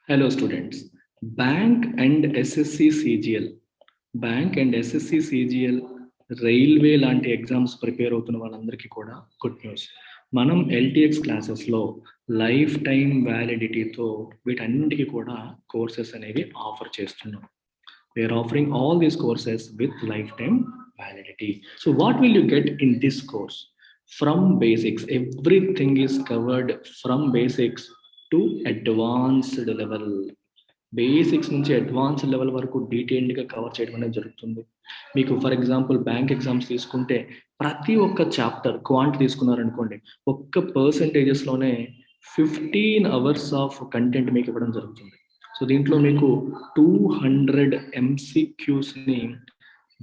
Hello students. Bank and SSC CGL. Bank and SSC CGL railway లాంటి exams prepare అవుతున్న వాళ్ళందరికీ కూడా good news. మనం ఎల్టీఎక్స్ క్లాసెస్లో లైఫ్ టైం వ్యాలిడిటీతో వీటన్నిటికీ కూడా కోర్సెస్ అనేవి ఆఫర్ చేస్తున్నాం. We're offering all these courses with life time validity. So what will you get in this course? From basics, everything is covered from basics to advanced level. Basics నుంచి advance level వరకు డీటెయిల్డ్గా cover చేయడం అనేది జరుగుతుంది. మీకు for example bank exams తీసుకుంటే ప్రతి ఒక్క చాప్టర్ క్వాంట్ తీసుకున్నారనుకోండి, ఒక్క పర్సంటేజెస్లోనే 15 hours ఆఫ్ కంటెంట్ మీకు ఇవ్వడం జరుగుతుంది. సో దీంట్లో మీకు 200 MCQsని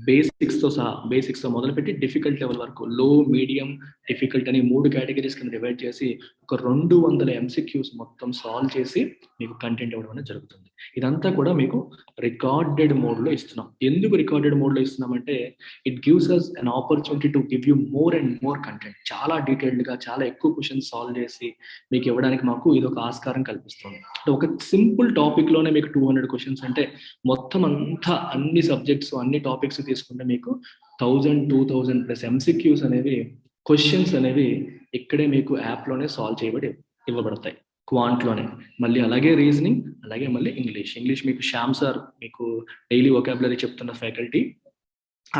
బేసిక్స్తో మొదలుపెట్టి డిఫికల్ట్ లెవెల్ వరకు, లో, మీడియం, డిఫికల్ట్ అని 3 కేటగిరీస్ కింద డివైడ్ చేసి ఒక 200 MCQs మొత్తం సాల్వ్ చేసి మీకు కంటెంట్ ఇవ్వడం అనేది జరుగుతుంది. ఇదంతా కూడా మీకు రికార్డెడ్ మోడ్లో ఇస్తున్నాం. ఎందుకు రికార్డెడ్ మోడ్లో ఇస్తున్నామంటే it gives us an opportunity to give you more and more content. చాలా డీటెయిల్డ్గా, చాలా ఎక్కువ క్వశ్చన్స్ సాల్వ్ చేసి మీకు ఇవ్వడానికి మాకు ఇది ఒక ఆస్కారం కల్పిస్తుంది. ఒక సింపుల్ టాపిక్లోనే మీకు 200 క్వశ్చన్స్ అంటే మొత్తం అంతా అన్ని సబ్జెక్ట్స్, అన్ని టాపిక్స్ తీసుకుంటే మీకు 1000-2000+ MCQs అనేవి, క్వశ్చన్స్ అనేవి ఇక్కడే మీకు యాప్లోనే సాల్వ్ చేయబడి ఇవ్వబడతాయి, క్వాంట్లోనే. మళ్ళీ అలాగే రీజనింగ్, అలాగే మళ్ళీ ఇంగ్లీష్ మీకు శ్యామ్ సార్, మీకు డైలీ వొకాబులరీ చెప్తున్న ఫ్యాకల్టీ,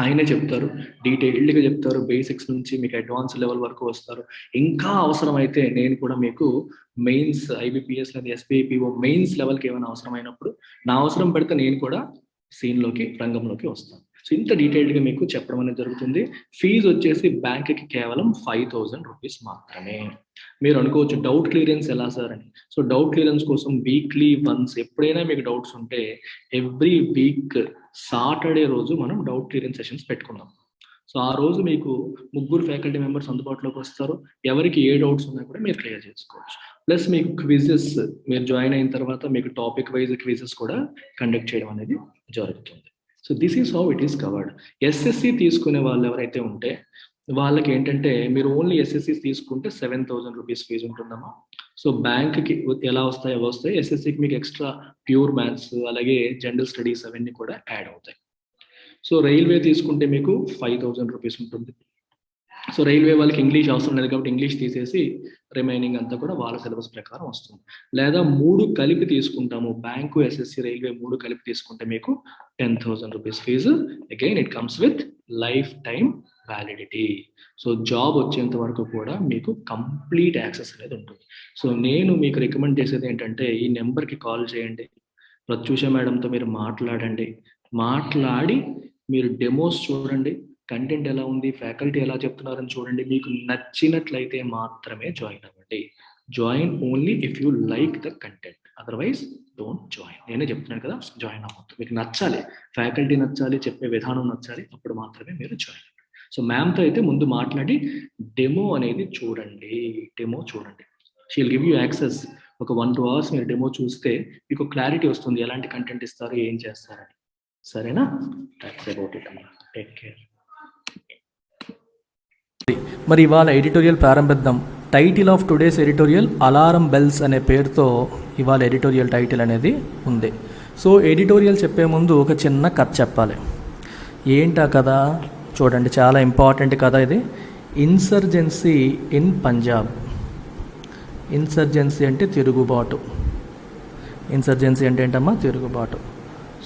ఆయనే చెప్తారు, డీటెయిల్డ్గా చెప్తారు. బేసిక్స్ నుంచి మీకు అడ్వాన్స్ లెవెల్ వరకు వస్తారు. ఇంకా అవసరమైతే నేను కూడా మీకు మెయిన్స్, IBPS లేదా SBIPO మెయిన్స్ లెవెల్కి ఏమైనా అవసరమైనప్పుడు నా అవసరం పడితే నేను కూడా సీన్లోకి, రంగంలోకి వస్తాను. సో ఇంత డీటెయిల్డ్గా మీకు చెప్పడం అనేది జరుగుతుంది. ఫీజు వచ్చేసి బ్యాంక్కి కేవలం 5,000 రూపీస్ మాత్రమే. మీరు అనుకోవచ్చు డౌట్ క్లియరెన్స్ ఎలా సార్ అని. సో డౌట్ క్లియరెన్స్ కోసం వీక్లీ వన్స్ ఎప్పుడైనా మీకు డౌట్స్ ఉంటే ఎవ్రీ వీక్ సాటర్డే రోజు మనం డౌట్ క్లియరెన్స్ సెషన్స్ పెట్టుకుందాం. సో ఆ రోజు మీకు 3 ఫ్యాకల్టీ మెంబర్స్ అందుబాటులోకి వస్తారు. ఎవరికి ఏ డౌట్స్ ఉన్నా కూడా మీరు క్లియర్ చేసుకోవచ్చు. ప్లస్ మీకు క్విజెస్, మీరు జాయిన్ అయిన తర్వాత మీకు టాపిక్ వైజ్ క్విజెస్ కూడా కండక్ట్ చేయడం అనేది జరుగుతుంది. So this is how it is covered. SSC తీసుకునే వాళ్ళు ఎవరైతే ఉంటే వాళ్ళకి ఏంటంటే మీరు ఓన్లీ ఎస్ఎస్సి తీసుకుంటే 7,000 రూపీస్ ఫీజు ఉంటుందమ్మా. సో బ్యాంక్కి ఎలా వస్తాయి, ఎస్ఎస్సికి మీకు ఎక్స్ట్రా ప్యూర్ మ్యాథ్స్, అలాగే జనరల్ స్టడీస్ అవన్నీ కూడా యాడ్ అవుతాయి. సో రైల్వే తీసుకుంటే మీకు 5,000 రూపీస్ ఉంటుంది. సో రైల్వే వాళ్ళకి ఇంగ్లీష్ అవసరం లేదు కాబట్టి ఇంగ్లీష్ తీసేసి రిమైనింగ్ అంతా కూడా వాళ్ళ సిలబస్ ప్రకారం వస్తుంది. లేదా 3 కలిపి తీసుకుంటాము, బ్యాంకు, ఎస్ఎస్సి, రైల్వే 3 కలిపి తీసుకుంటే మీకు 10,000 rupees fee. Again it comes with life time validity. So job వచ్చేంత వరకు కూడా మీకు కంప్లీట్ యాక్సెస్ అనేది ఉంటుంది. సో నేను మీకు రికమెండ్ చేసేది ఏంటంటే ఈ నెంబర్కి కాల్ చేయండి, ప్రత్యూష మేడంతో మీరు మాట్లాడి మీరు డెమోస్ చూడండి, కంటెంట్ ఎలా ఉంది, ఫ్యాకల్టీ ఎలా చెప్తున్నారని చూడండి. మీకు నచ్చినట్లయితే మాత్రమే జాయిన్ అవ్వండి. Join only if you like the content, otherwise don't join. నేనే చెప్తున్నాను కదా, జాయిన్ అవ్వద్దు. మీకు నచ్చాలి, ఫ్యాకల్టీ నచ్చాలి, చెప్పే విధానం నచ్చాలి, అప్పుడు మాత్రమే మీరు జాయిన్ అవ్వండి. సో మ్యామ్తో అయితే ముందు మాట్లాడి డెమో అనేది చూడండి. She will give you access. ఒక 1-2 hours మీరు డెమో చూస్తే మీకు క్లారిటీ వస్తుంది, ఎలాంటి కంటెంట్ ఇస్తారు, ఏం చేస్తారని. సరేనా? దట్స్ అబౌట్ ఇట్ అమ్మా. Take care. మరి ఇవాళ ఎడిటోరియల్ ప్రారంభిద్దాం. Title of today's editorial alarm bells అనే పేరుతో ఇవాళ ఎడిటోరియల్ టైటిల్ అనేది ఉంది. సో ఎడిటోరియల్ చెప్పే ముందు ఒక చిన్న కథ చెప్పాలి. ఏంటా కథ చూడండి, చాలా ఇంపార్టెంట్ కథ ఇది. Insurgency in Punjab. ఇన్సర్జెన్సీ అంటే తిరుగుబాటు. ఇన్సర్జెన్సీ అంటే ఏంటమ్మా? తిరుగుబాటు.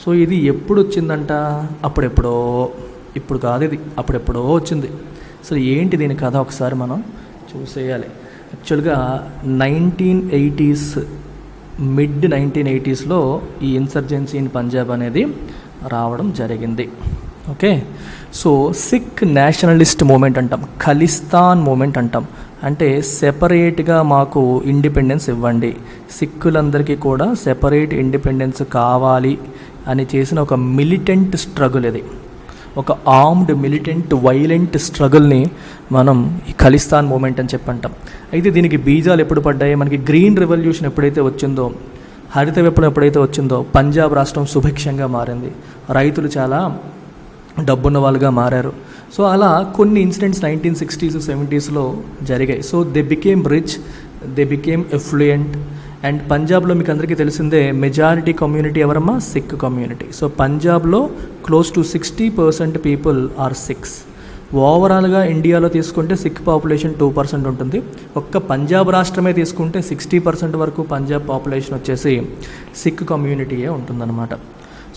సో ఇది ఎప్పుడు వచ్చిందంట? అప్పుడెప్పుడో, ఇప్పుడు కాదు ఇది, అప్పుడెప్పుడో వచ్చింది. సో ఏంటి దీని కథ ఒకసారి మనం చూసేయాలి. యాక్చువల్గా 1980s, మిడ్ 1980sలో ఈ ఇన్సర్జెన్సీ ఇన్ పంజాబ్ అనేది రావడం జరిగింది. Okay. So Sikh nationalist movement అంటాం, ఖలిస్తాన్ మూమెంట్ అంటాం. అంటే సెపరేట్గా మాకు ఇండిపెండెన్స్ ఇవ్వండి, సిక్కులందరికీ కూడా సెపరేట్ ఇండిపెండెన్స్ కావాలి అని చేసిన ఒక మిలిటెంట్ స్ట్రగుల్ ఇది. ఒక ఆర్మ్డ్, మిలిటెంట్, వైలెంట్ స్ట్రగుల్ని మనం ఈ ఖలిస్తాన్ మూమెంట్ అని చెప్పంటాం. అయితే దీనికి బీజాలు ఎప్పుడు పడ్డాయి? మనకి గ్రీన్ రెవల్యూషన్ ఎప్పుడైతే వచ్చిందో, హరిత విప్లవం ఎప్పుడైతే వచ్చిందో, పంజాబ్ రాష్ట్రం సుభిక్షంగా మారింది, రైతులు చాలా డబ్బున్న వాళ్ళుగా మారారు. సో అలా కొన్ని ఇన్సిడెంట్స్ 1960s, 70sలో జరిగాయి. So they became rich, they became affluent and పంజాబ్లో మీకు అందరికీ తెలిసిందే మెజారిటీ కమ్యూనిటీ ఎవరమ్మా? సిక్ కమ్యూనిటీ. సో పంజాబ్లో close to 60% people are Sikhs. ఓవరాల్గా ఇండియాలో తీసుకుంటే సిక్ పాపులేషన్ 2% ఉంటుంది. ఒక్క పంజాబ్ రాష్ట్రమే తీసుకుంటే 60% వరకు పంజాబ్ పాపులేషన్ వచ్చేసి సిక్ కమ్యూనిటీయే ఉంటుందన్నమాట.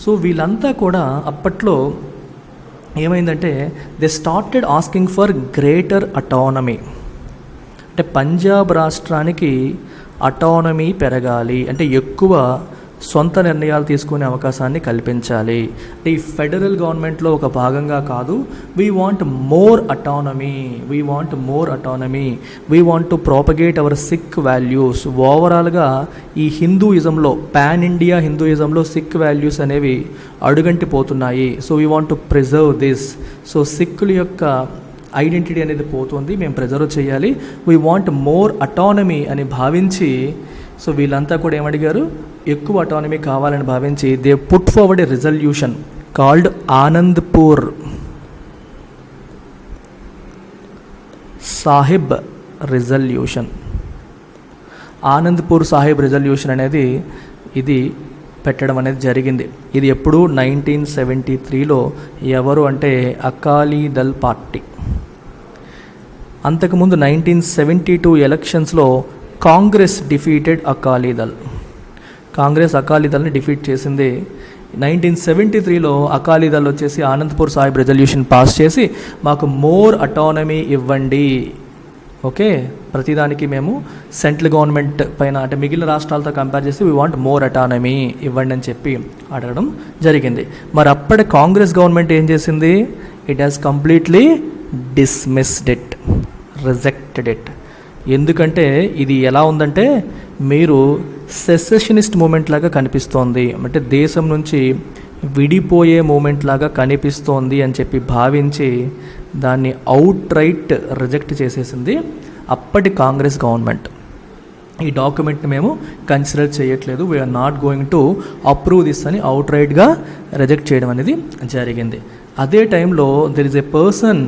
సో వీళ్ళంతా కూడా అప్పట్లో ఏమైందంటే they started asking for greater autonomy. అంటే పంజాబ్ రాష్ట్రానికి అటానమీ పెరగాలి, అంటే ఎక్కువ సొంత నిర్ణయాలు తీసుకునే అవకాశాన్ని కల్పించాలి. అంటే ఈ ఫెడరల్ గవర్నమెంట్లో ఒక భాగంగా కాదు, we want more autonomy, we want to propagate our Sikh values. ఓవరాల్గా ఈ హిందూయిజంలో, పాన్ ఇండియా హిందూయిజంలో సిక్ వాల్యూస్ అనేవి అడుగంటిపోతున్నాయి. So we want to preserve this. So సిక్కుల యొక్క ఐడెంటిటీ అనేది పోతుంది, మేము ప్రిజర్వ్ చేయాలి, వీ వాంట్ మోర్ అటానమీ అని భావించి, సో వీళ్ళంతా కూడా ఏమడిగారు? ఎక్కువ అటానమీ కావాలని భావించి they put forward A resolution called Anandpur Sahib resolution. Anandpur Sahib resolution అనేది ఇది పెట్టడం అనేది జరిగింది. ఇది ఎప్పుడు 1973లో ఎవరు అంటే అకాలీదళ్ పార్టీ. అంతకుముందు 1972 ఎలక్షన్స్లో కాంగ్రెస్ డిఫీటెడ్ అకాలీదళ్. కాంగ్రెస్ అకాలీదళ్ని డిఫీట్ చేసింది. 1973లో అకాలీదళ్ వచ్చేసి ఆనంద్పూర్ సాహిబ్ రెజల్యూషన్ పాస్ చేసి మాకు మోర్ అటానమీ ఇవ్వండి, ఓకే, ప్రతిదానికి మేము సెంట్రల్ గవర్నమెంట్ పైన అంటే మిగిలిన రాష్ట్రాలతో కంపేర్ చేసి వీ వాంట్ మోర్ అటానమీ ఇవ్వండి అని చెప్పి అడగడం జరిగింది. మరి అప్పటి కాంగ్రెస్ గవర్నమెంట్ ఏం చేసింది? It has completely dismissed it, rejected it. ఎందుకంటే ఇది ఎలా ఉందంటే మీరు సెసెషనిస్ట్ మూమెంట్ లాగా కనిపిస్తోంది, అంటే దేశం నుంచి విడిపోయే మూమెంట్ లాగా కనిపిస్తోంది అని చెప్పి భావించి దాన్ని అవుట్ రైట్ రిజెక్ట్ చేసేసింది అప్పటి కాంగ్రెస్ గవర్నమెంట్. ఈ డాక్యుమెంట్ని మేము కన్సిడర్ చేయట్లేదు, we're not going to approve this అని అవుట్ రైట్గా రిజెక్ట్ చేయడం అనేది జరిగింది. అదే టైంలో there is a person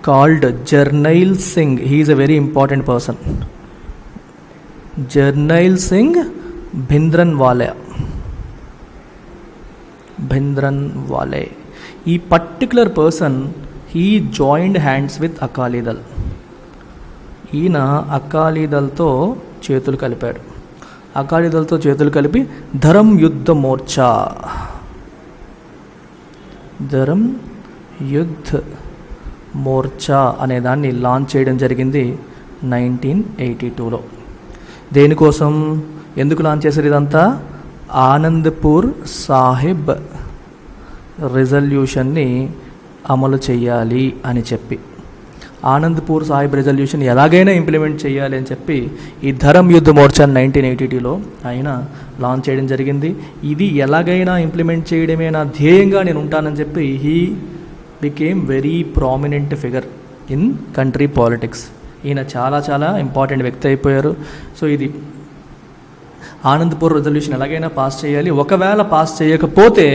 called Jarnail Singh. He is a very important person. Jarnail Singh Bhindranwale. ఈ particular person he joined hands with Akali Dal. ఈయన అకాలీదళ్తో చేతులు కలిపాడు. అకాలీదళ్తో చేతులు కలిపి ధరం యుద్ధ మోర్చా, ధరం యుద్ధ మోర్చా అనే దాన్ని లాంచ్ చేయడం జరిగింది 1982లో. దేనికోసం, ఎందుకు లాంచ్ చేశారు ఇదంతా? ఆనంద్పూర్ సాహిబ్ రిజల్యూషన్ని అమలు చేయాలి అని చెప్పి, ఆనంద్పూర్ సాహిబ్ రిజల్యూషన్ ఎలాగైనా ఇంప్లిమెంట్ చేయాలి అని చెప్పి ఈ ధరం యుద్ధ మోర్చా 1982లో ఆయన లాంచ్ చేయడం జరిగింది. ఇది ఎలాగైనా ఇంప్లిమెంట్ చేయడమే నా ధ్యేయంగా నేను ఉంటానని చెప్పి he became very prominent figure in country politics. ఈయన చాలా ఇంపార్టెంట్ వ్యక్తి అయిపోయారు. సో ఇది ఆనంద్పూర్ రెజల్యూషన్ ఎలాగైనా పాస్ చేయాలి, ఒకవేళ పాస్ చేయకపోతే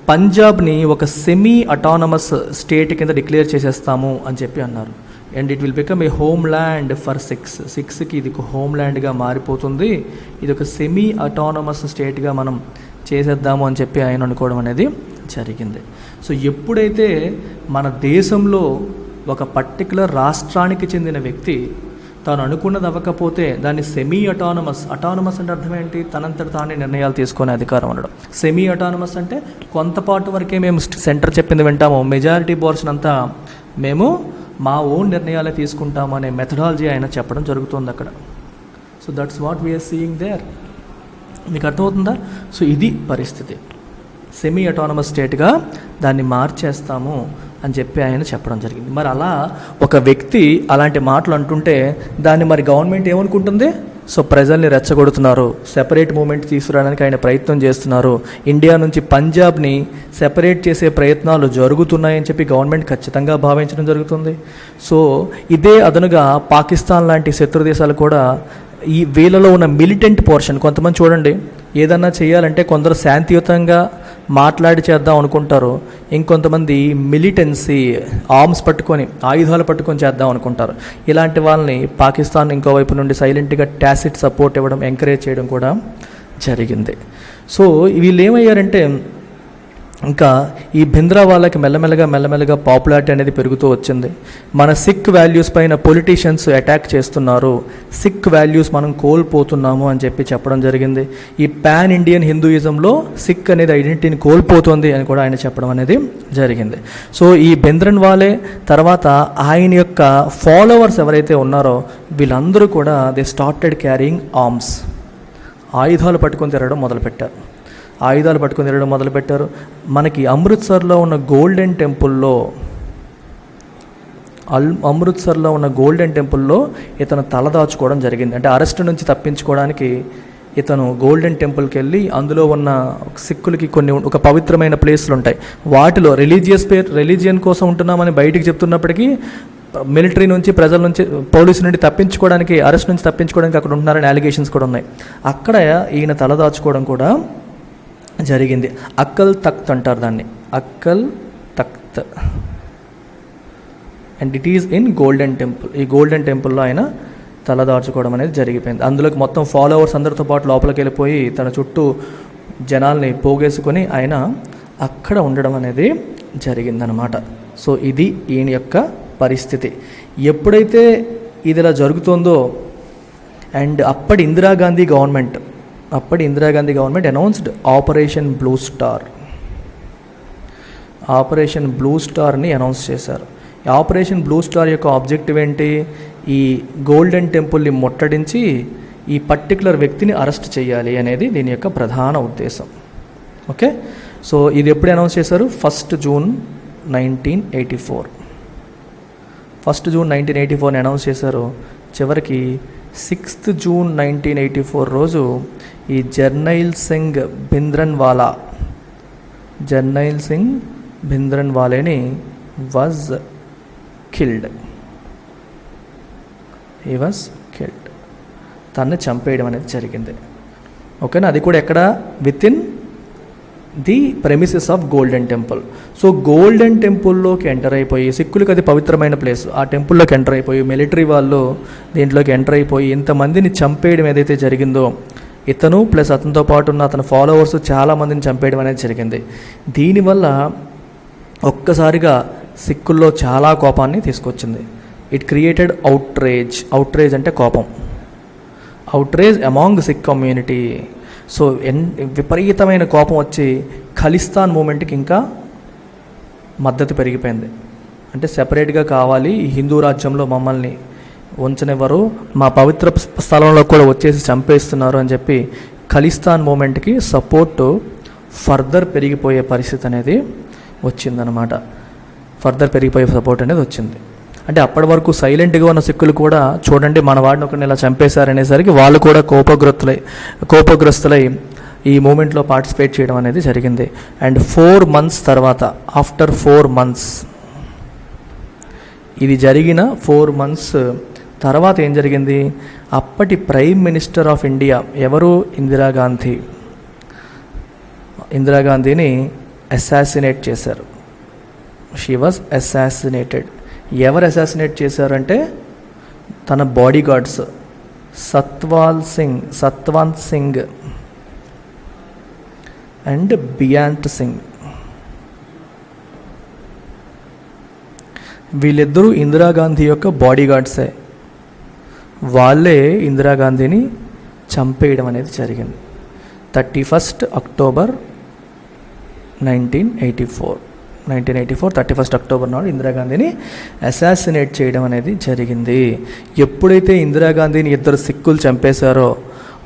పంజాబ్ని ఒక సెమీ అటానమస్ స్టేట్ కింద డిక్లేర్ చేసేస్తాము అని చెప్పి అన్నారు. And it will become a home land for సిక్స్కి ఇది ఒక హోమ్ ల్యాండ్గా మారిపోతుంది, ఇది ఒక సెమీ అటానమస్ స్టేట్గా మనం చేసేద్దాము అని చెప్పి ఆయన అనుకోవడం అనేది జరిగింది. సో ఎప్పుడైతే మన దేశంలో ఒక పర్టికులర్ రాష్ట్రానికి చెందిన వ్యక్తి తాను అనుకున్నది అవ్వకపోతే దాన్ని సెమీ అటానమస్ అంటే అర్థం ఏంటి? తనంతట తానే నిర్ణయాలు తీసుకునే అధికారం ఉండడం. సెమీ అటానమస్ అంటే కొంతపాటు వరకే మేము సెంటర్ చెప్పింది వింటాము, మెజారిటీ పోర్షన్ అంతా మేము మా ఓన్ నిర్ణయాలే తీసుకుంటాము అనే మెథడాలజీ ఆయన చెప్పడం జరుగుతుంది అక్కడ. So that's what we're seeing there. మీకు అర్థమవుతుందా? సో ఇది పరిస్థితి. సెమీ అటానమస్ స్టేట్గా దాన్ని మార్చేస్తాము అని చెప్పి ఆయన చెప్పడం జరిగింది. మరి అలా ఒక వ్యక్తి అలాంటి మాటలు అంటుంటే దాన్ని మరి గవర్నమెంట్ ఏమనుకుంటుంది? సో ప్రజల్ని రెచ్చగొడుతున్నారు, సెపరేట్ మూమెంట్ తీసుకురావడానికి ఆయన ప్రయత్నం చేస్తున్నారు, ఇండియా నుంచి పంజాబ్ని సెపరేట్ చేసే ప్రయత్నాలు జరుగుతున్నాయని చెప్పి గవర్నమెంట్ ఖచ్చితంగా భావించడం జరుగుతుంది. సో ఇదే అదనుగా పాకిస్తాన్ లాంటి శత్రు దేశాలు కూడా ఈ వీళ్ళలో ఉన్న మిలిటెంట్ పోర్షన్, కొంతమంది చూడండి ఏదన్నా చేయాలంటే కొందరు శాంతియుతంగా మాట్లాడి చేద్దాం అనుకుంటారు, ఇంకొంతమంది మిలిటెన్సీ ఆర్మ్స్ పట్టుకొని ఆయుధాలు పట్టుకొని చేద్దాం అనుకుంటారు. ఇలాంటి వాళ్ళని పాకిస్తాన్ ఇంకోవైపు నుండి సైలెంట్గా టాసిట్ సపోర్ట్ ఇవ్వడం, ఎంకరేజ్ చేయడం కూడా జరిగింది. సో వీళ్ళు ఏమయ్యారంటే ఇంకా ఈ భింద్రా వాళ్ళకి మెల్లమెల్లగా పాపులారిటీ అనేది పెరుగుతూ వచ్చింది. మన సిక్ వాల్యూస్ పైన పొలిటీషియన్స్ అటాక్ చేస్తున్నారు, సిక్ వాల్యూస్ మనం కోల్పోతున్నాము అని చెప్పడం జరిగింది. ఈ పాన్ ఇండియన్ హిందూయిజంలో సిక్ అనేది ఐడెంటిటీని కోల్పోతుంది అని కూడా ఆయన చెప్పడం అనేది జరిగింది. సో ఈ భింద్రన్ వాలే తర్వాత ఆయన యొక్క ఫాలోవర్స్ ఎవరైతే ఉన్నారో వీళ్ళందరూ కూడా దే స్టార్టెడ్ క్యారింగ్ ఆర్మ్స్, ఆయుధాలు పట్టుకొని తిరగడం మొదలుపెట్టారు. మనకి అమృత్సర్లో ఉన్న గోల్డెన్ టెంపుల్లో ఇతను తలదాచుకోవడం జరిగింది. అంటే అరెస్ట్ నుంచి తప్పించుకోవడానికి ఇతను గోల్డెన్ టెంపుల్కి వెళ్ళి అందులో ఉన్న సిక్కులకి ఒక పవిత్రమైన ప్లేస్లు ఉంటాయి, వాటిలో రిలీజియన్ కోసం ఉంటున్నామని బయటికి చెప్తున్నప్పటికీ మిలిటరీ నుంచి, ప్రజల నుంచి, పోలీసు నుండి తప్పించుకోవడానికి, అరెస్ట్ నుంచి తప్పించుకోవడానికి అక్కడ ఉంటున్నారని అలిగేషన్స్ కూడా ఉన్నాయి. అక్కడ ఈయన తలదాచుకోవడం కూడా జరిగింది. అక్కల్ తఖ్త్ అంటారు దాన్ని, Akkal Takht, and it is in golden temple. ఈ గోల్డెన్ టెంపుల్లో ఆయన తలదాచుకోవడం అనేది జరిగిపోయింది. అందులోకి మొత్తం ఫాలోవర్స్ అందరితో పాటు లోపలికి వెళ్ళిపోయి తన చుట్టూ జనాల్ని పోగేసుకొని ఆయన అక్కడ ఉండడం అనేది జరిగిందనమాట. సో ఇది ఈయన యొక్క పరిస్థితి. ఎప్పుడైతే ఇది ఇలా జరుగుతుందో అండ్ అప్పటి Indira Gandhi government announced operation blue స్టార్ని announce చేశారు. ఆపరేషన్ బ్లూ స్టార్ యొక్క ఆబ్జెక్టివ్ ఏంటి? ఈ గోల్డెన్ టెంపుల్ని ముట్టడించి ఈ పర్టికులర్ వ్యక్తిని అరెస్ట్ చేయాలి అనేది దీని యొక్క ప్రధాన ఉద్దేశం. ఓకే, సో ఇది ఎప్పుడు అనౌన్స్ చేశారు? 1 జూన్ 1984 అనౌన్స్ చేశారు. చివరికి 6 జూన్ 1984 రోజు ఈ జర్నైల్ సింగ్ భింద్రన్ వాలేని వాజ్ కిల్డ్. తన్ని చంపేయడం అనేది జరిగింది. ఓకేనా, అది కూడా ఎక్కడ? Within the premises of Golden Temple. So Golden టెంపుల్లోకి ఎంటర్ అయిపోయి, సిక్కులకి అది పవిత్రమైన ప్లేస్, ఆ టెంపుల్లోకి ఎంటర్ అయిపోయి మిలిటరీ వాళ్ళు దీంట్లోకి ఎంటర్ అయిపోయి ఇంతమందిని చంపేయడం ఏదైతే జరిగిందో, ఇతను ప్లస్ అతనితో పాటు ఉన్న అతని ఫాలోవర్స్ చాలామందిని చంపేయడం అనేది జరిగింది. దీనివల్ల ఒక్కసారిగా సిక్కుల్లో చాలా కోపాన్ని తీసుకొచ్చింది. ఇట్ క్రియేటెడ్ అవుట్రేజ్ అంటే కోపం, outrage among Sikh community. So విపరీతమైన కోపం వచ్చి ఖలిస్తాన్ మూమెంట్కి ఇంకా మద్దతు పెరిగిపోయింది. అంటే సెపరేట్గా కావాలి, ఈ హిందూ రాజ్యంలో మమ్మల్ని ఉంచనివ్వరు, మా పవిత్ర స్థలంలో కూడా వచ్చేసి చంపేస్తున్నారు అని చెప్పి ఖలిస్తాన్ మూమెంట్కి సపోర్టు ఫర్దర్ పెరిగిపోయే పరిస్థితి అనేది వచ్చిందనమాట. సపోర్ట్ అనేది వచ్చింది. అంటే అప్పటి వరకు సైలెంట్గా ఉన్న సిక్కులు కూడా చూడండి మన వాడిని ఒకరిని ఇలా చంపేశారనేసరికి వాళ్ళు కూడా కోపగ్రస్తులై ఈ మూమెంట్లో పార్టిసిపేట్ చేయడం అనేది జరిగింది. అండ్ 4 months తర్వాత, ఆఫ్టర్ 4 months, ఇది జరిగిన 4 months తర్వాత ఏం జరిగింది? అప్పటి ప్రైమ్ మినిస్టర్ ఆఫ్ ఇండియా ఎవరు? ఇందిరాగాంధీని అసాసినేట్ చేశారు. She was assassinated. ఎవరు అసాసినేట్ చేశారంటే తన body guards Satwant Singh and బియాంట్ Singh. వీళ్ళిద్దరూ ఇందిరాగాంధీ యొక్క బాడీ గార్డ్సే. వాళ్ళే ఇందిరాగాంధీని చంపేయడం అనేది జరిగింది. 31st October 1984 31st October నాడు ఇందిరాగాంధీని అసాసినేట్ చేయడం అనేది జరిగింది. ఎప్పుడైతే ఇందిరాగాంధీని ఇద్దరు సిక్కులు చంపేశారో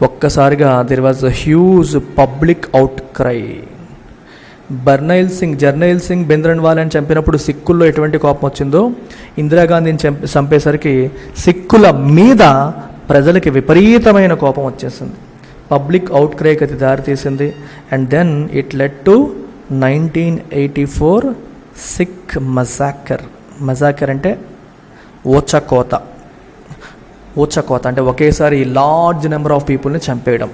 ఒక్కసారిగా there was a huge public outcry. Jarnail Singh Bhindran అని చంపినప్పుడు సిక్కుల్లో ఎటువంటి కోపం వచ్చిందో, ఇందిరాగాంధీని చంపేసరికి సిక్కుల మీద ప్రజలకి విపరీతమైన కోపం వచ్చేసింది. పబ్లిక్ అవుట్ క్రైకి అది దారితీసింది. And then it led to 1984 Sikh massacre అంటే ఊచకోత అంటే ఒకేసారి లార్జ్ నెంబర్ ఆఫ్ పీపుల్ని చంపేయడం.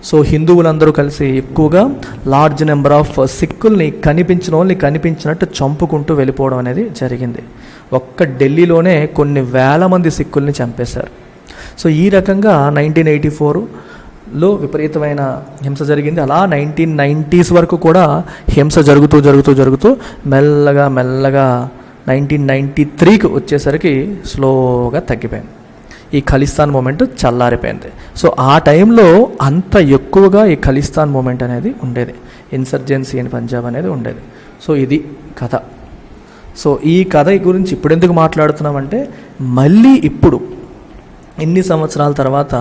సో హిందువులందరూ కలిసి ఎక్కువగా లార్జ్ నెంబర్ ఆఫ్ సిక్కుల్ని కనిపించిన వాళ్ళని కనిపించినట్టు చంపుకుంటూ వెళ్ళిపోవడం అనేది జరిగింది. ఒక్క ఢిల్లీలోనే కొన్ని వేల మంది సిక్కుల్ని చంపేశారు. సో ఈ రకంగా 1984లో విపరీతమైన హింస జరిగింది. అలా 1990s వరకు కూడా హింస జరుగుతూ మెల్లగా 1993కి వచ్చేసరికి స్లోగా తగ్గిపోయింది. ఈ ఖలిస్తాన్ మూమెంట్ చల్లారిపోయింది. సో ఆ టైంలో అంత ఎక్కువగా ఈ ఖలిస్తాన్ మూమెంట్ అనేది ఉండేది, ఇన్సర్జెన్సీ ఇన్ పంజాబ్ అనేది ఉండేది. సో ఇది కథ. సో ఈ కథ గురించి ఇప్పుడు ఎందుకు మాట్లాడుతున్నామంటే, మళ్ళీ ఇప్పుడు ఇన్ని సంవత్సరాల తర్వాత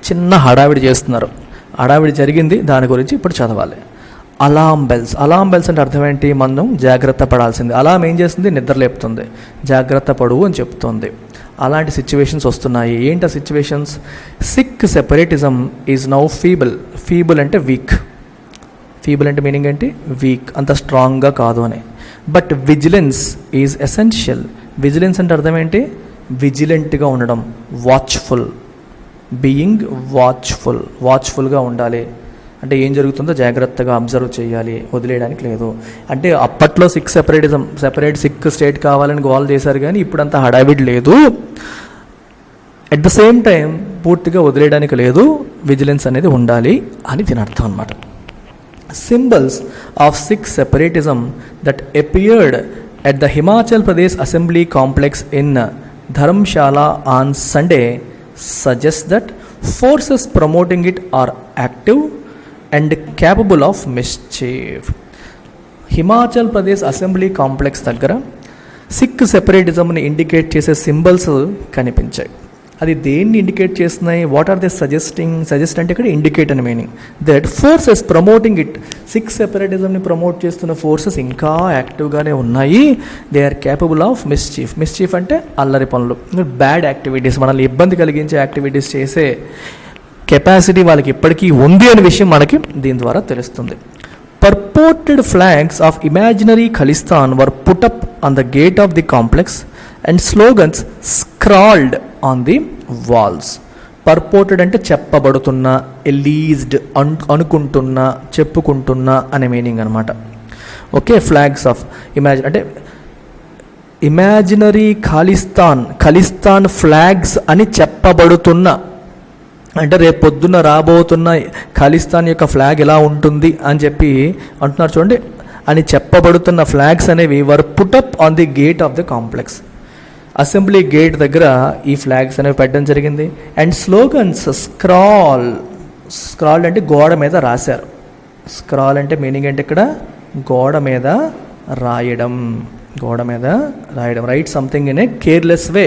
చిన్న హడావిడి చేస్తున్నారు. హడావిడి జరిగింది, దాని గురించి ఇప్పుడు చదవాలి. అలాం బెల్స్ అంటే అర్థం ఏంటి? మనం జాగ్రత్త పడాల్సింది. అలాం ఏం చేస్తుంది? నిద్ర లేపుతుంది. జాగ్రత్త పడు అని చెప్తుంది. అలాంటి సిచ్యువేషన్స్ వస్తున్నాయి. ఏంటి ఆ situations? Sikh separatism is now feeble అంటే వీక్. ఫీబుల్ అంటే మీనింగ్ ఏంటి? వీక్, అంత స్ట్రాంగ్గా కాదు అని. But vigilance is essential. Vigilance అంటే అర్థం ఏంటి? విజిలెంట్గా ఉండడం, వాచ్ఫుల్, బీయింగ్ వాచ్ఫుల్గా ఉండాలి. అంటే ఏం జరుగుతుందో జాగ్రత్తగా అబ్జర్వ్ చేయాలి, వదిలేయడానికి లేదు. అంటే అప్పట్లో సెపరేట్ సిక్ స్టేట్ కావాలని గోల్ చేశారు, కానీ ఇప్పుడంతా హడావిడి లేదు. అట్ ద సేమ్ టైం పూర్తిగా వదిలేయడానికి లేదు, విజిలెన్స్ అనేది ఉండాలి అని దీని అర్థం అన్నమాట. Symbols of Sikh separatism that appeared at the Himachal Pradesh Assembly Complex in Dharamshala on Sunday suggests that forces promoting it are active and capable of mischief. Himachal Pradesh assembly complex దగ్గర sick సెపరేటిజంని indicate చేసే symbols కనిపించాయి. అది దేన్ని indicate చేస్తున్నాయి? What are they suggest అంటే ఇక్కడ indicate అని meaning. That forces promoting it, Sikh సెపరేటిజంని ప్రమోట్ చేస్తున్న ఫోర్సెస్ ఇంకా యాక్టివ్గానే ఉన్నాయి. They are capable of mischief అంటే అల్లరి పనులు, బ్యాడ్ యాక్టివిటీస్, మనల్ని ఇబ్బంది కలిగించే యాక్టివిటీస్ చేసే కెపాసిటీ వాళ్ళకి ఇప్పటికీ ఉంది అనే విషయం మనకి దీని ద్వారా తెలుస్తుంది. Purported flags of imaginary Khalistan were put up on the gate of the complex and slogans scrawled on the walls. Purported అంటే చెప్పబడుతున్న, ఎలీజ్డ్ అనుకుంటున్నా, చెప్పుకుంటున్నా అనే మీనింగ్ అనమాట. ఓకే, ఫ్లాగ్స్ ఆఫ్ అంటే ఇమాజినరీ ఖలిస్తాన్ ఫ్లాగ్స్ అని చెప్పబడుతున్న, అంటే రేపు పొద్దున్న రాబోతున్న ఖలిస్తాన్ యొక్క ఫ్లాగ్ ఎలా ఉంటుంది అని చెప్పి అంటున్నారు చూడండి. అని చెప్పబడుతున్న ఫ్లాగ్స్ అనేవి were put up on the gate of the complex. Assembly gate దగ్గర ఈ ఫ్లాగ్స్ అనేవి పెట్టడం జరిగింది. అండ్ స్లోగన్స్ స్క్రాల్ అంటే గోడ మీద రాశారు. స్క్రాల్ అంటే మీనింగ్ అంటే ఇక్కడ గోడ మీద రాయడం, write something in a careless way,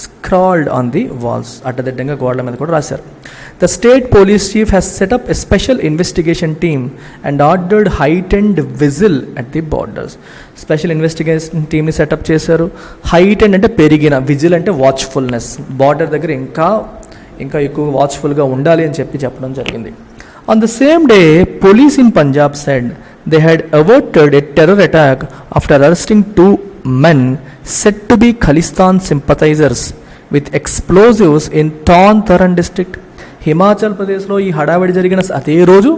scrawled on the walls, అడ్డదిడ్డంగా గోడల మీద కూడా రాశారు. The state police chief has set up a special investigation team and ordered heightened vigil at the borders. Special investigation టీమ్ని సెటప్ చేశారు. హైటెండ్ అంటే పెరిగిన, whistle అంటే వాచ్ఫుల్నెస్, బార్డర్ దగ్గర ఇంకా ఎక్కువ వాచ్ఫుల్గా ఉండాలి అని చెప్పడం జరిగింది. On the same day police in Punjab said they had averted a terror attack after arresting 2 men said to be Khalistan sympathizers with explosives in Tarn district. Himachal ప్రదేశ్లో ఈ హడావిడి జరిగిన అదే రోజు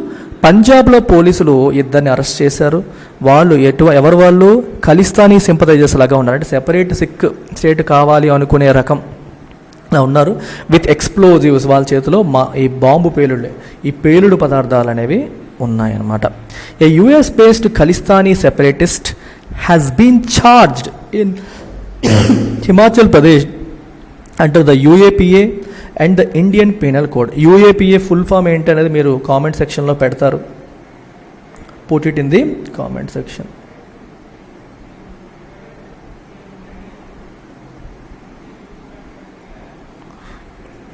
పంజాబ్లో పోలీసులు 2 అరెస్ట్ చేశారు. వాళ్ళు ఎవరు? వాళ్ళు ఖలిస్తానీ సింపథైజర్స్ లాగా ఉన్నారు, అంటే సెపరేట్ సిక్ స్టేట్ కావాలి అనుకునే రకం ఉన్నారు. విత్ ఎక్స్ప్లోజివ్స్, వాళ్ళ చేతిలో ఈ బాంబు ఈ పేలుడు పదార్థాలు అనేవి ఉన్నాయన్నమాట. A US based Khalistani separatist has been charged in Himachal Pradesh under the UAPA and the Indian penal code. UAPA full form ఏంటి అనేది మీరు కామెంట్ సెక్షన్లో పెడతారు. Put it in the comment section.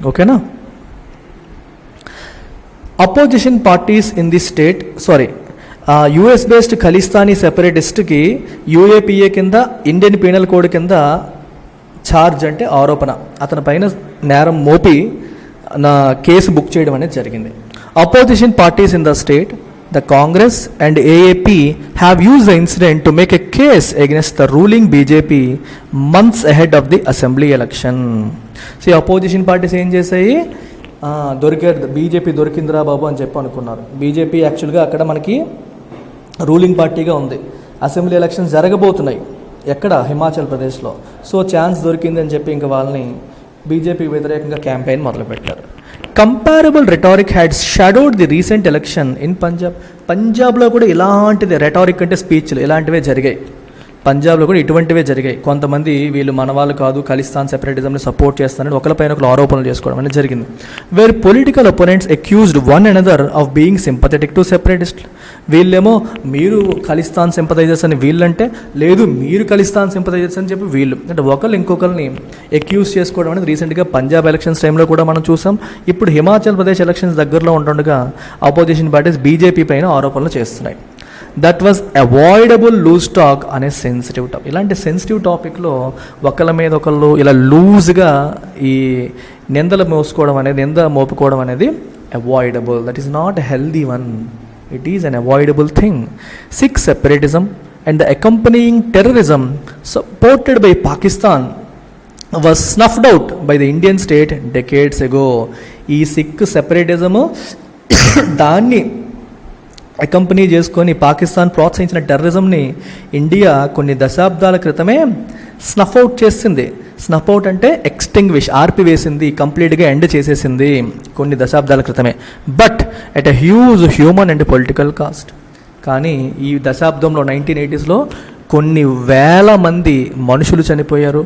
ఓకేనా? Opposition parties in the state US based Khalistani సెపరేటిస్ట్కి UAPA కింద, Indian penal code కింద charge అంటే ఆరోపణ, అతని పైన నేరం మోపి కేసు బుక్ చేయడం అనేది జరిగింది. Opposition parties in the state, the Congress and AAP have used the incident to make a case against the ruling BJP months ahead of the assembly election. So opposition parties ఏం చేశాయి? BJP దొరికిందిరా బాబు అని చెప్పి అనుకున్నారు. BJP యాక్చువల్గా అక్కడ మనకి ruling పార్టీగా ఉంది. అసెంబ్లీ ఎలక్షన్స్ జరగబోతున్నాయి ఎక్కడ, హిమాచల్ ప్రదేశ్లో. సో ఛాన్స్ దొరికింది అని చెప్పి ఇంకా వాళ్ళని బీజేపీ వ్యతిరేకంగా క్యాంపెయిన్ మొదలుపెట్టారు. Comparable rhetoric had shadowed the recent election in పంజాబ్లో కూడా ఇలాంటిది రెటారిక్ అంటే స్పీచ్లు ఇలాంటివే జరిగాయి. పంజాబ్లో కూడా ఇటువంటివే జరిగాయి. కొంతమంది వీళ్ళు మన వాళ్ళు కాదు, ఖలిస్తాన్ సెపరేటిజంని సపోర్ట్ చేస్తారని ఒకరిపైన ఒకరు ఆరోపణలు చేసుకోవడం అనేది జరిగింది. Where political opponents accused one another of being sympathetic to separatist. వీళ్ళేమో మీరు ఖలిస్తాన్ సింపథైజర్స్ అని వీళ్ళంటే, లేదు మీరు ఖలిస్తాన్ సింపథైజర్స్ అని చెప్పి వీళ్ళు, అంటే ఒకళ్ళు ఇంకొకరిని అక్యూజ్ చేసుకోవడం అనేది రీసెంట్గా పంజాబ్ ఎలక్షన్స్ టైంలో కూడా మనం చూసాం. ఇప్పుడు హిమాచల్ ప్రదేశ్ ఎలక్షన్స్ దగ్గరలో ఉంటుండగా అపోజిషన్ పార్టీస్ బీజేపీ పైన ఆరోపణలు చేస్తున్నాయి. That was avoidable loose talk అనే సెన్సిటివ్ టాపిక్. ఇలాంటి సెన్సిటివ్ టాపిక్లో ఒకళ్ళ మీద ఒకళ్ళు ఇలా లూజ్గా ఈ నిందలు మోపుకోవడం అనేది avoidable. That is not a healthy one. It is an avoidable thing. Sikh separatism and the accompanying terrorism supported by Pakistan was snuffed out by the Indian state decades ago. ఈ సిక్ సెపరేటిజము దాన్ని accompany చేసుకొని పాకిస్తాన్ ప్రోత్సహించిన టెర్రరిజంని India కొన్ని దశాబ్దాల క్రితమే snuff out చేసింది. Snuff out అంటే extinguish, ఆర్పివేసింది, కంప్లీట్గా ఎండ్ చేసేసింది కొన్ని దశాబ్దాల క్రితమే. But at a huge human and political cost. కానీ ఈ దశాబ్దంలో 1980s కొన్ని వేల మంది మనుషులు చనిపోయారు.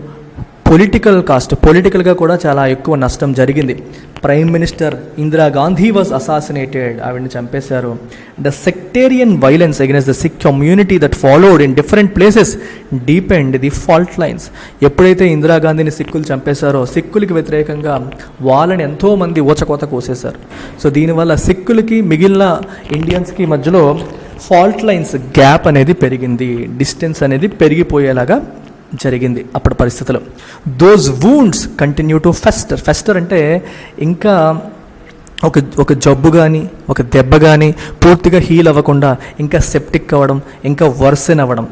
పొలిటికల్గా కూడా చాలా ఎక్కువ నష్టం జరిగింది. Prime minister Indira Gandhi was assassinated, ఆవిడని చంపేశారు. The sectarian violence against the Sikh community that followed in different places deepened the fault lines. ఎప్పుడైతే ఇందిరాగాంధీని సిక్కులు చంపేశారో సిక్కులకి వ్యతిరేకంగా వాళ్ళని ఎంతోమంది ఊచకోత కోసేశారు. సో దీనివల్ల సిక్కులకి మిగిలిన ఇండియన్స్కి మధ్యలో ఫాల్ట్ లైన్స్ గ్యాప్ అనేది పెరిగింది, డిస్టెన్స్ అనేది పెరిగిపోయేలాగా జరిగింది అప్పటి పరిస్థితులు. Those wounds continue to fester అంటే ఇంకా ఒక జబ్బు కానీ ఒక దెబ్బ కానీ పూర్తిగా హీల్ అవ్వకుండా ఇంకా సెప్టిక్ అవ్వడం, ఇంకా వర్సెన్ అవ్వడం,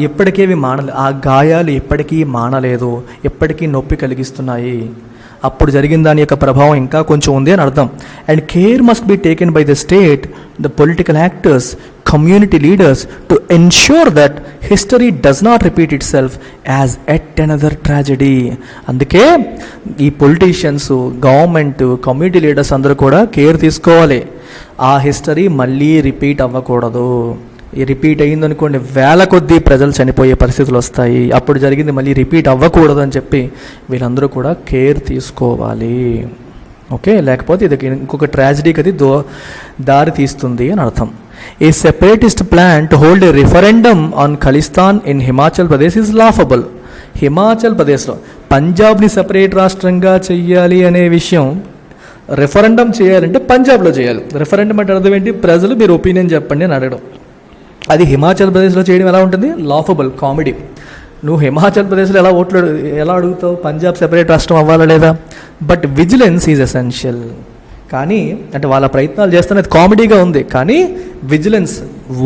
ఎప్పటికేవి ఆ గాయాలు ఎప్పటికీ మానలేదు, ఎప్పటికీ నొప్పి కలిగిస్తున్నాయి. అప్పుడు జరిగిన దాని యొక్క ప్రభావం ఇంకా కొంచెం ఉంది అని అర్థం. And care must be taken by the state, the political actors, community leaders to ensure that history does not repeat it self as at another tragedy. అందుకే ఈ పొలిటీషియన్స్, గవర్నమెంట్, కమ్యూనిటీ లీడర్స్ అందరూ కూడా కేర్ తీసుకోవాలి. ఆ history మళ్ళీ repeat అవ్వకూడదు. ఈ repeat అయ్యిందనుకోండి వేల కొద్దీ ప్రజలు చనిపోయే పరిస్థితులు వస్తాయి. అప్పుడు జరిగింది మళ్ళీ రిపీట్ అవ్వకూడదు అని చెప్పి వీళ్ళందరూ కూడా కేర్ తీసుకోవాలి. ఓకే, లేకపోతే ఇది ఇంకొక ట్రాజడీకి అది దారి తీస్తుంది అని అర్థం. A separatist plan to hold a referendum on Khalistan in Himachal Pradesh is laughable. Himachal ప్రదేశ్లో పంజాబ్ని సెపరేట్ రాష్ట్రంగా చెయ్యాలి అనే విషయం, రెఫరెండం చేయాలంటే పంజాబ్లో చేయాలి. రెఫరెండం అంటే అర్థం ఏంటి? ప్రజలు మీరు ఒపీనియన్ చెప్పండి అని అడగడం. అది హిమాచల్ ప్రదేశ్లో చేయడం ఎలా ఉంటుంది? Laughable, comedy. నువ్వు హిమాచల్ ప్రదేశ్లో ఎలా అడుగుతావు పంజాబ్ సెపరేట్ రాష్ట్రం అవ్వాలా లేదా? But vigilance is essential. కానీ అంటే వాళ్ళ ప్రయత్నాలు చేస్తున్నది కామెడీగా ఉంది, కానీ విజిలెన్స్,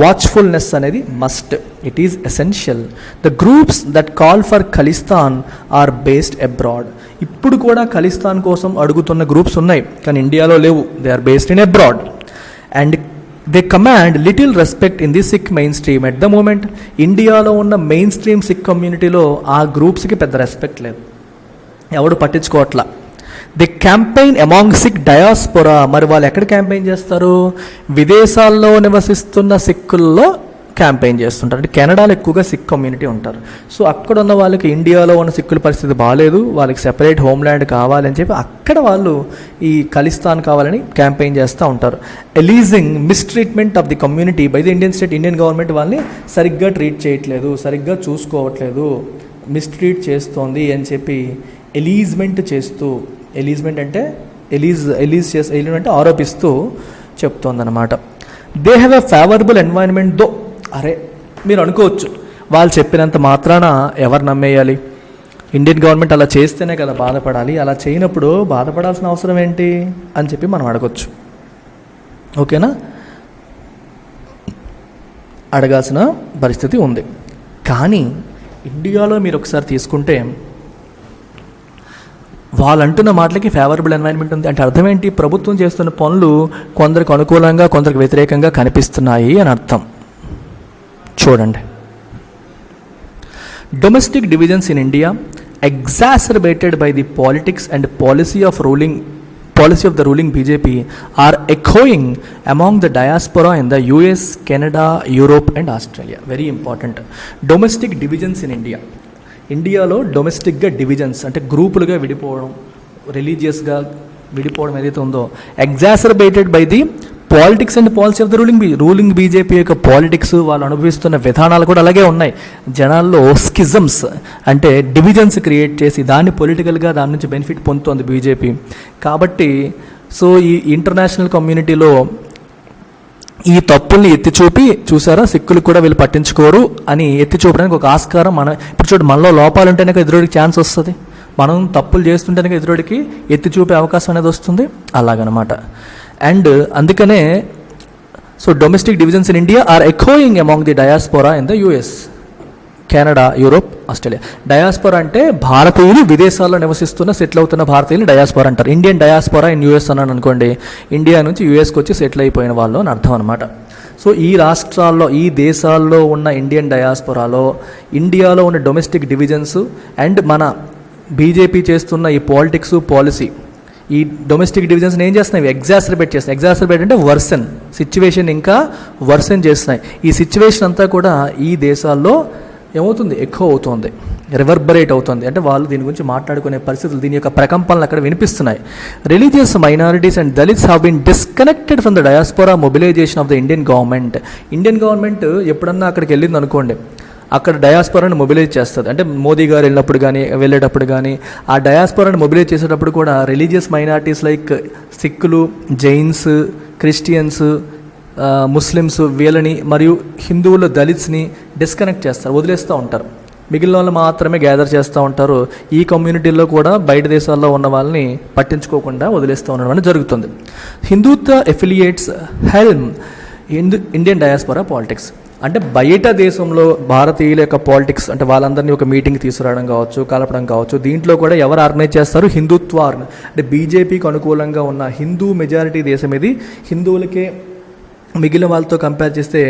వాచ్ఫుల్నెస్ అనేది must. It is essential. The groups that call for Khalistan are based abroad. ఇప్పుడు కూడా ఖలిస్తాన్ కోసం అడుగుతున్న గ్రూప్స్ ఉన్నాయి, కానీ ఇండియాలో లేవు. They are based in abroad and they command little respect in the Sikh mainstream. At the moment ఇండియాలో ఉన్న మెయిన్ స్ట్రీమ్ సిక్ కమ్యూనిటీలో ఆ గ్రూప్స్కి పెద్ద రెస్పెక్ట్ లేదు, ఎవడు పట్టించుకోవట్లా. The campaign among Sikh diaspora. మరి వాళ్ళు ఎక్కడ క్యాంపెయిన్ చేస్తారు? విదేశాల్లో నివసిస్తున్న సిక్కుల్లో క్యాంపెయిన్ చేస్తుంటారు. అంటే కెనడాలో ఎక్కువగా సిక్ కమ్యూనిటీ ఉంటారు. సో అక్కడ ఉన్న వాళ్ళకి ఇండియాలో ఉన్న సిక్కుల పరిస్థితి బాగాలేదు, వాళ్ళకి సెపరేట్ హోమ్ల్యాండ్ కావాలని చెప్పి అక్కడ వాళ్ళు ఈ ఖలిస్తాన్ కావాలని క్యాంపెయిన్ చేస్తూ ఉంటారు. ఎలీజింగ్ మిస్ట్రీట్మెంట్ of the community by the Indian state. Indian government వాళ్ళని సరిగ్గా ట్రీట్ చేయట్లేదు, సరిగ్గా చూసుకోవట్లేదు, మిస్ట్రీట్ చేస్తోంది అని చెప్పి ఎలీజ్మెంట్ చేస్తూ, ఎలీజ్మెంట్ అంటే ఎలీజ్ అంటే ఆరోపిస్తూ చెప్తోందన్నమాట. They have a favourable environment though. అరే మీరు అనుకోవచ్చు, వాళ్ళు చెప్పినంత మాత్రాన ఎవరు నమ్మేయాలి? ఇండియన్ గవర్నమెంట్ అలా చేస్తేనే కదా బాధపడాలి, అలా చేయనప్పుడు బాధపడాల్సిన అవసరం ఏంటి అని చెప్పి మనం అడగచ్చు. ఓకేనా? అడగాల్సిన పరిస్థితి ఉంది. కానీ ఇండియాలో మీరు ఒకసారి తీసుకుంటే వాళ్ళు అంటున్న మాటలకి ఫేవరబుల్ ఎన్వైరన్మెంట్ ఉంది అంటే అర్థం ఏంటి? ప్రభుత్వం చేస్తున్న పనులు కొందరికి అనుకూలంగా కొందరికి వ్యతిరేకంగా కనిపిస్తున్నాయి అని అర్థం. చూడండి, domestic divisions in India exacerbated by the politics and policy of the ruling BJP are echoing among the diaspora in the US, Canada, Europe and Australia. Very important. Domestic divisions in India. ఇండియాలో డొమెస్టిక్గా divisions అంటే గ్రూపులుగా విడిపోవడం, రిలీజియస్గా విడిపోవడం ఏదైతే ఉందో exacerbated by the politics and policy of the ruling BJP యొక్క politics, వాళ్ళు అనుభవిస్తున్న విధానాలు కూడా అలాగే ఉన్నాయి. జనాల్లో స్కిజమ్స్ అంటే డివిజన్స్ క్రియేట్ చేసి దాన్ని పొలిటికల్గా దాని నుంచి బెనిఫిట్ పొందుతోంది బీజేపీ. కాబట్టి సో ఈ ఇంటర్నేషనల్ కమ్యూనిటీలో ఈ తప్పుల్ని ఎత్తి చూపి, చూసారా సిక్కులు కూడా వీళ్ళు పట్టించుకోరు అని ఎత్తి చూపడానికి ఒక ఆస్కారం మన ఇప్పుడు చూడండి, మనలో లోపాలు ఉంటేనే ఎదురుడికి ఛాన్స్ వస్తుంది, మనం తప్పులు చేస్తుంటేనే ఎదురుడికి ఎత్తి చూపే అవకాశం అనేది వస్తుంది, అలాగనమాట. అండ్ అందుకనే so domestic divisions in India are echoing among the diaspora in the US, Canada, Europe, Australia. Diaspora అంటే భారతీయులు విదేశాల్లో నివసిస్తున్న సెటిల్ అవుతున్న భారతీయులు డయాస్పోరా అంటారు. ఇండియన్ డయాస్పోరా ఇన్ యూఎస్ అన్నాను అనుకోండి, ఇండియా నుంచి యూఎస్కి వచ్చి సెటిల్ అయిపోయిన వాళ్ళు అని అర్థం అనమాట. సో ఈ రాష్ట్రాల్లో ఈ దేశాల్లో ఉన్న ఇండియన్ డయాస్పోరాలో ఇండియాలో ఉన్న డొమెస్టిక్ డివిజన్స్ అండ్ మన బీజేపీ చేస్తున్న ఈ పాలిటిక్స్ పాలసీ ఈ డొమెస్టిక్ డివిజన్స్ని ఏం చేస్తున్నాయి? ఎగ్జాసర్బేట్ చేస్తున్నాయి. ఎగ్జాసర్బేట్ అంటే వర్సన్, సిచ్యువేషన్ ఇంకా వర్సన్ చేస్తున్నాయి. ఈ సిచ్యువేషన్ అంతా కూడా ఈ దేశాల్లో ఏమవుతుంది? ఎక్కువ అవుతుంది, రివర్బరేట్ అవుతుంది. అంటే వాళ్ళు దీని గురించి మాట్లాడుకునే పరిస్థితులు, దీని యొక్క ప్రకంపనలు అక్కడ వినిపిస్తున్నాయి. Religious minorities and Dalits have been disconnected from the diaspora mobilisation of the Indian government. Indian government ఎప్పుడన్నా అక్కడికి వెళ్ళింది అనుకోండి, అక్కడ డయాస్పోరాని మొబిలైజ్ చేస్తుంది. అంటే మోదీ గారు వెళ్ళేటప్పుడు కానీ ఆ డయాస్పోరాని మొబిలైజ్ చేసేటప్పుడు కూడా రిలీజియస్ మైనారిటీస్ లైక్ సిక్కులు, జైన్స్, క్రిస్టియన్స్, ముస్లిమ్స్ వీళ్ళని మరియు హిందువుల దళిత్స్ని డిస్కనెక్ట్ చేస్తారు, వదిలేస్తూ ఉంటారు. మిగిలిన వాళ్ళు మాత్రమే గ్యాదర్ చేస్తూ ఉంటారు. ఈ కమ్యూనిటీల్లో కూడా బయట దేశాల్లో ఉన్న వాళ్ళని పట్టించుకోకుండా వదిలేస్తూ ఉండడం అనేది జరుగుతుంది. Hindutva affiliates helm Indian diaspora politics. అంటే బయట దేశంలో భారతీయుల యొక్క పాలిటిక్స్ అంటే వాళ్ళందరినీ ఒక మీటింగ్ తీసుకురావడం కావచ్చు, కలపడం కావచ్చు, దీంట్లో కూడా ఎవరు ఆర్గనైజ్ చేస్తారు? హిందుత్వ. అంటే బీజేపీకి అనుకూలంగా ఉన్న హిందూ మెజారిటీ దేశం ఇది, హిందువులకే మిగిలిన వాళ్ళతో కంపేర్ చేస్తే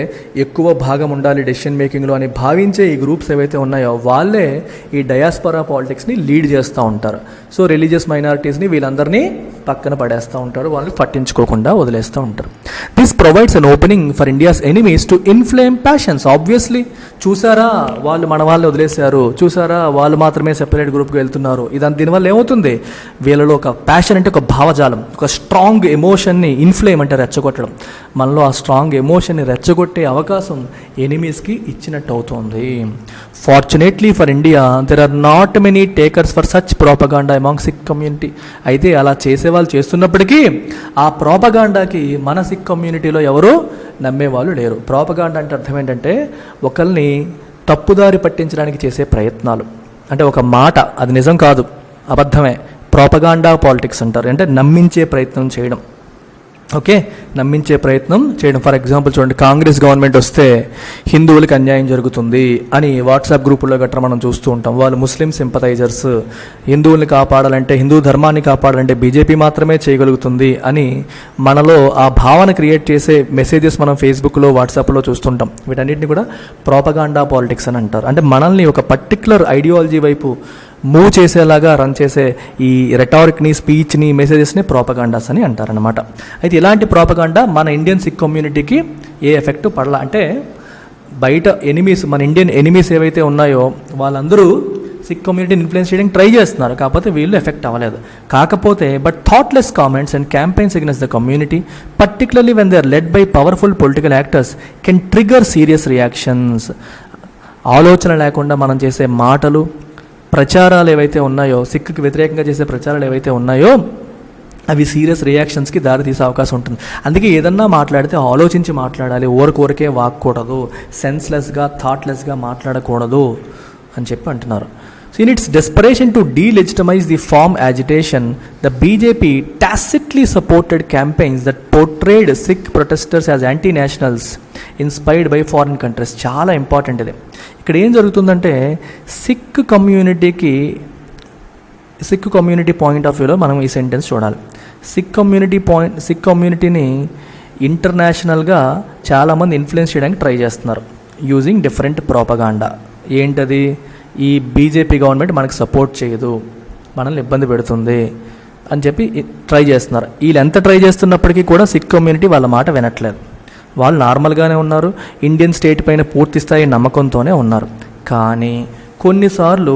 ఎక్కువ భాగం ఉండాలి డెసిషన్ మేకింగ్లో అని భావించే ఈ గ్రూప్స్ ఏవైతే ఉన్నాయో వాళ్ళే ఈ డయాస్పోరా పాలిటిక్స్ని లీడ్ చేస్తూ ఉంటారు. సో రిలీజియస్ మైనారిటీస్ని వీళ్ళందరినీ పక్కన పడేస్తూ ఉంటారు, వాళ్ళని పట్టించుకోకుండా వదిలేస్తూ ఉంటారు. This provides an opening for India's enemies to inflame passions. Obviously చూసారా వాళ్ళు మన వాళ్ళని వదిలేశారు, చూసారా వాళ్ళు మాత్రమే సెపరేట్ గ్రూప్కి వెళ్తున్నారు, ఇదంతా దీనివల్ల ఏమవుతుంది? వీళ్ళలో ఒక ప్యాషన్ అంటే ఒక భావజాలం, ఒక స్ట్రాంగ్ ఎమోషన్ని ఇన్ఫ్లేమ్ అంటే రెచ్చగొట్టడం, మనలో ఆ స్ట్రాంగ్ ఎమోషన్ని రెచ్చగొట్టే అవకాశం ఎనిమీస్కి ఇచ్చినట్టు అవుతుంది. Fortunately for India there are not many takers for such propaganda among Sikh community. అయితే అలా చేసేవాళ్ళు చేస్తున్నప్పటికీ ఆ ప్రోపగాండాకి మన సిక్ కమ్యూనిటీలో ఎవరు నమ్మేవాళ్ళు లేరు. ప్రోపగాండా అంటే అర్థం ఏంటంటే ఒకరిని తప్పుదారి పట్టించడానికి చేసే ప్రయత్నాలు, అంటే ఒక మాట అది నిజం కాదు అబద్ధమే, ప్రోపగాండా పాలిటిక్స్ అంటారు. అంటే నమ్మించే ప్రయత్నం చేయడం, ఓకే, నమ్మించే ప్రయత్నం చేయడం. ఫర్ ఎగ్జాంపుల్ చూడండి, కాంగ్రెస్ గవర్నమెంట్ వస్తే హిందువులకు అన్యాయం జరుగుతుంది అని వాట్సాప్ గ్రూపుల్లో గట్రా మనం చూస్తూ ఉంటాం. వాళ్ళు ముస్లిం సింపథైజర్స్, హిందువుల్ని కాపాడాలంటే, హిందూ ధర్మాన్ని కాపాడాలంటే బీజేపీ మాత్రమే చేయగలుగుతుంది అని మనలో ఆ భావన క్రియేట్ చేసే మెసేజెస్ మనం ఫేస్బుక్లో, వాట్సాప్లో చూస్తుంటాం. వీటన్నిటిని కూడా ప్రోపగాండా పాలిటిక్స్ అని అంటారు. అంటే మనల్ని ఒక పర్టిక్యులర్ ఐడియాలజీ వైపు మూవ్ చేసేలాగా రన్ చేసే ఈ రెటారిక్ని, స్పీచ్ని, మెసేజెస్ని ప్రోపగాండాస్ అని అంటారనమాట. అయితే ఇలాంటి ప్రోపగాండా మన ఇండియన్ సిక్ కమ్యూనిటీకి ఏ ఎఫెక్ట్ పడలా. అంటే బయట ఎనిమీస్, మన ఇండియన్ ఎనిమీస్ ఏవైతే ఉన్నాయో వాళ్ళందరూ సిక్ కమ్యూనిటీని ఇన్ఫ్లుయెన్స్ చేయడానికి ట్రై చేస్తున్నారు, కాకపోతే వీళ్ళు ఎఫెక్ట్ అవ్వలేదు. కాకపోతే but thoughtless comments and campaigns against the community particularly when they are led by powerful political actors can trigger serious reactions. ఆలోచన లేకుండా మనం చేసే మాటలు, ప్రచారాలు ఏవైతే ఉన్నాయో, సిక్కుకి వ్యతిరేకంగా చేసే ప్రచారాలు ఏవైతే ఉన్నాయో అవి సీరియస్ రియాక్షన్స్కి దారితీసే అవకాశం ఉంటుంది. అందుకే ఏదన్నా మాట్లాడితే ఆలోచించి మాట్లాడాలి, ఊరికే వాక్కూడదు, సెన్స్లెస్గా, థాట్లెస్గా మాట్లాడకూడదు అని చెప్పి అంటున్నారు. So in its desperation to delegitimize the farm agitation, the BJP tacitly supported campaigns that portrayed Sikh protesters as anti-nationals inspired by foreign countries. చాలా ఇంపార్టెంట్ ఇది. ఇక్కడ ఏం జరుగుతుందంటే సిక్ కమ్యూనిటీకి సిక్ కమ్యూనిటీ పాయింట్ ఆఫ్ వ్యూలో మనం ఈ సెంటెన్స్ చూడాలి. సిక్ కమ్యూనిటీని ఇంటర్నేషనల్గా చాలామంది ఇన్ఫ్లుయెన్స్ చేయడానికి ట్రై చేస్తున్నారు యూజింగ్ డిఫరెంట్ ప్రోపగాండా. ఏంటది? ఈ బీజేపీ గవర్నమెంట్ మనకు సపోర్ట్ చేయదు, మనల్ని ఇబ్బంది పెడుతుంది అని చెప్పి ట్రై చేస్తున్నారు. వీళ్ళు ఎంత ట్రై చేస్తున్నప్పటికీ కూడా సిక్ కమ్యూనిటీ వాళ్ళ మాట వినట్లేదు. వాళ్ళు నార్మల్గానే ఉన్నారు, ఇండియన్ స్టేట్ పైన పూర్తి స్థాయి నమ్మకంతోనే ఉన్నారు. కానీ కొన్నిసార్లు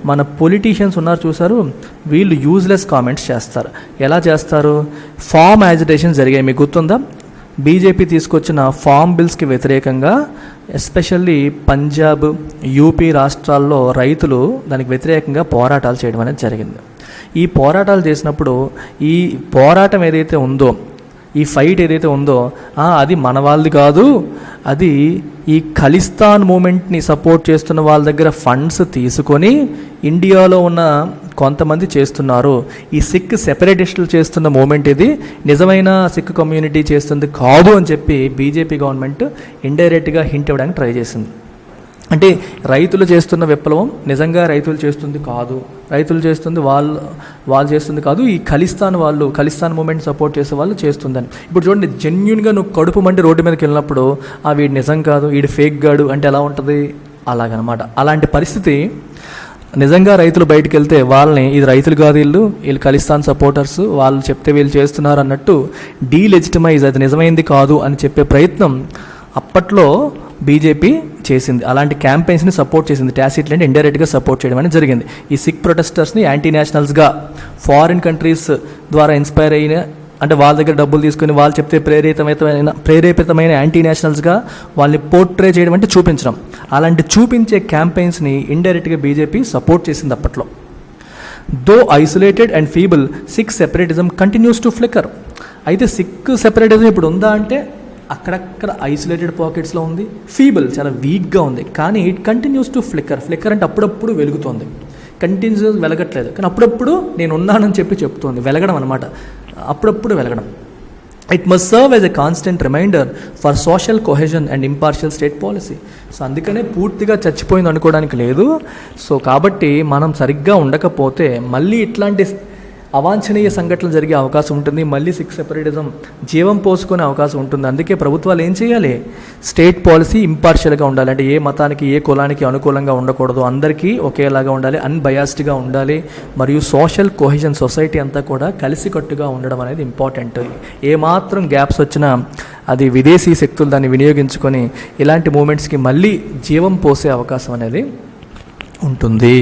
మన పొలిటీషియన్స్ ఉన్నారు చూసారు, వీళ్ళు యూజ్లెస్ కామెంట్స్ చేస్తారు. ఎలా చేస్తారు? ఫామ్ యాజిటేషన్ జరిగాయి, మీకు గుర్తుందా? బీజేపీ తీసుకొచ్చిన ఫామ్ బిల్స్కి వ్యతిరేకంగా ఎస్పెషల్లీ పంజాబ్, యూపీ రాష్ట్రాల్లో రైతులు దానికి వ్యతిరేకంగా పోరాటాలు చేయడం అనేది జరిగింది. ఈ పోరాటాలు చేసినప్పుడు ఈ పోరాటం ఏదైతే ఉందో, ఈ ఫైట్ ఏదైతే ఉందో అది మన వాళ్ళది కాదు, అది ఈ ఖలిస్తాన్ మూమెంట్ని సపోర్ట్ చేస్తున్న వాళ్ళ దగ్గర ఫండ్స్ తీసుకొని ఇండియాలో ఉన్న కొంతమంది చేస్తున్నారు. ఈ సిక్ సెపరేటిస్టులు చేస్తున్న మూమెంట్ ఇది, నిజమైన సిక్ కమ్యూనిటీ చేస్తుంది కాదు అని చెప్పి బీజేపీ గవర్నమెంట్ ఇండైరెక్ట్గా హింట్ ఇవ్వడానికి ట్రై చేసింది. అంటే రైతులు చేస్తున్న విప్లవం నిజంగా రైతులు చేస్తుంది కాదు, రైతులు చేస్తుంది వాళ్ళు చేస్తుంది కాదు, ఈ ఖలిస్తాన్ మూమెంట్ సపోర్ట్ చేసే వాళ్ళు చేస్తుందని. ఇప్పుడు చూడండి, జెన్యున్గా నువ్వు కడుపు మండి రోడ్డు మీదకి వెళ్ళినప్పుడు వీడు నిజం కాదు, వీడు ఫేక్ గాడు అంటే ఎలా ఉంటుంది? అలాగనమాట. అలాంటి పరిస్థితి నిజంగా రైతులు బయటకు వెళ్తే వాళ్ళని ఇది రైతులు కాదు, వీళ్ళు ఖలిస్తాన్ సపోర్టర్స్, వాళ్ళు చెప్తే వీళ్ళు చేస్తున్నారు అన్నట్టు డీలెజిటిమైజ్, అది నిజమైంది కాదు అని చెప్పే ప్రయత్నం అప్పట్లో బీజేపీ చేసింది. అలాంటి క్యాంపెయిన్స్ని సపోర్ట్ చేసింది, టాసిట్లీ అంటే ఇండైరెక్ట్గా సపోర్ట్ చేయడం అనేది జరిగింది. ఈ సిక్ ప్రొటెస్టర్స్ని యాంటీ నేషనల్స్గా, ఫారిన్ కంట్రీస్ ద్వారా ఇన్స్పైర్ అయిన, అంటే వాళ్ళ దగ్గర డబ్బులు తీసుకుని వాళ్ళు చెప్తే ప్రేరేపితమైన యాంటీ నేషనల్స్గా వాళ్ళని పోర్ట్రే చేయడం అంటే చూపించడం. అలాంటి చూపించే క్యాంపెయిన్స్ని ఇండైరెక్ట్గా బీజేపీ సపోర్ట్ చేసింది అప్పట్లో. Though isolated and feeble, Sikh separatism continues to flicker. అయితే సిక్ సెపరేటిజం ఇప్పుడు ఉందా అంటే అక్కడక్కడ ఐసోలేటెడ్ పాకెట్స్లో ఉంది, ఫీబుల్ చాలా వీక్గా ఉంది, కానీ it continues to flicker. Flicker అంటే అప్పుడప్పుడు వెలుగుతుంది, కంటిన్యూస్ వెలగట్లేదు, కానీ అప్పుడప్పుడు నేను ఉన్నానని చెప్తుంది, వెలగడం అనమాట, అప్పుడప్పుడు వెలగడం. It must serve as a constant reminder for social cohesion and impartial state policy. So అందుకనే పూర్తిగా చచ్చిపోయింది అనుకోవడానికి లేదు. సో కాబట్టి మనం సరిగ్గా ఉండకపోతే మళ్ళీ ఇట్లాంటి అవాంఛనీయ సంఘటనలు జరిగే అవకాశం ఉంటుంది, మళ్ళీ సిక్ సెపరేటిజం జీవం పోసుకునే అవకాశం ఉంటుంది. అందుకే ప్రభుత్వాలు ఏం చేయాలి? స్టేట్ పాలసీ ఇంపార్షియల్గా ఉండాలి, అంటే ఏ మతానికి ఏ కులానికి అనుకూలంగా ఉండకూడదు, అందరికీ ఒకేలాగా ఉండాలి, అన్బయాస్డ్గా ఉండాలి, మరియు సోషల్ కోహెజన్, సొసైటీ అంతా కూడా కలిసికట్టుగా ఉండడం అనేది ఇంపార్టెంట్. ఏమాత్రం గ్యాప్స్ వచ్చినా అది విదేశీ శక్తులు దాన్ని వినియోగించుకొని ఇలాంటి మూమెంట్స్కి మళ్ళీ జీవం పోసే అవకాశం అనేది ఉంటుంది.